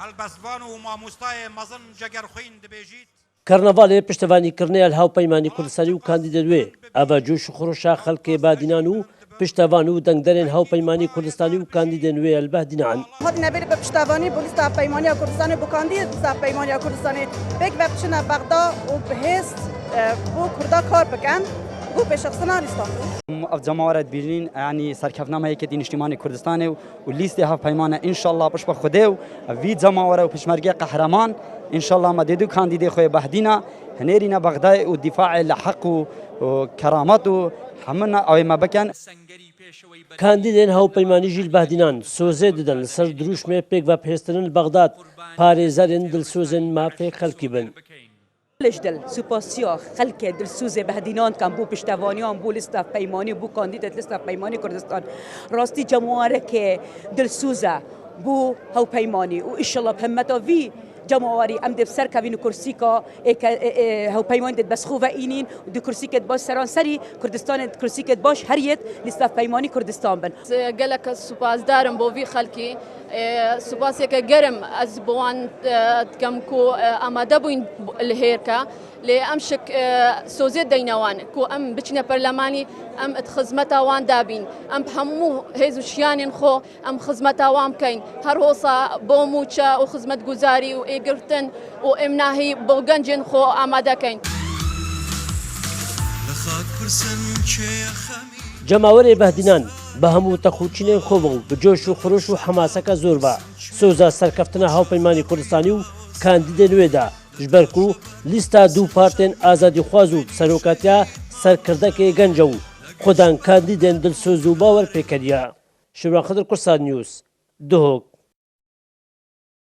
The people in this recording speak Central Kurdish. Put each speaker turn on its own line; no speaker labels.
هەڵبەستبان و مامۆستایە مەزن جەگەرخوین دەبێژیت
کەرنەڤالێ پشتەوانیکردنیە هاوپەیمانی کوردستانی و کاندیدەنوێ ئەڤە جۆش و خڕۆشا خەڵکێ بادینان و پشتەوان و دەنگدەرێن هاوپەیمانی کوردستانی و کاندیدەنوێ البەهدینان
هات نەبێت بە پشتەوانی بۆ لیستە پەیمانیا کوردستانی بۆ کاندید لیستە پەیمانیا کوردستانی بێک بە بچنە بەغدا و بەهێست بۆ کووردا کار بکەن بۆ پێشەخستنا لیستان
اف جماعت بینین یعنی سرکفنامه هیئت نیشتیمانی کردستان و لیست هاوپەیمانە انشالله پشت بە خودێ و وی جماعت و پشمەرگە قەهرەمان انشالله ما دیدو کاندیدی خوی بهدینا هنرينا بغداد والدفاع لحق وكرامات وحملنا او ما بكن
کاندیدێن هاوپەیمانی ژیل بەهدینان سۆزێ دەدەن لەسەر دروشمێ پێک بە پێستن بەغداد پارێزەرێن دڵسۆزن مافێ خەڵکی بن
ليش دل سوباسيا خلك دل سوزة بهدينان كان بو بشتوانيان بو لستا بيماني بو كانديدات لستا بيماني كردستان راستي جمهورك دل سوزة بو هاو بيماني وإن شاء الله بهمتا في جمهوري ام دب سر كابين كرسيكا هاو بيمان دد بس خوفا اينين ودي كرسيكت باش سران سري كردستان كرسيكت باش هريت لستا بيماني كردستان بن
قالك سوباس دارم بو في خلكي سوباسيك جرم از بوان كم كو اما دبوين الهيركا لامشك سوزيت دينوان كو ام بچنا برلماني ام خدمتا وان دابين ام بهمو هيزو شيانين خو ام خدمتا وام كاين هروسا بوموچا و خدمت گزاري و ايگرتن و امناهي بوغنجن خو اماده كاين
جەماوەرێ بەهدینان بە هەموو تەخوچینێن خۆبە و بجۆش و خڕۆش و حەماسەکە زۆر بە سۆزا سەرکەفتنە هاوپەیمانی کوردستانی و کاندیدە نوێدا ژبەرک و لیستا دوو پارتێن ئازادیخواز و سەرۆکاتیا سەرکردەکێ گەنجە و خۆدان کاندیدێن دڵسۆز و باوەڕ پێکەریە شێوان خەدر کورسان نیوز دهۆک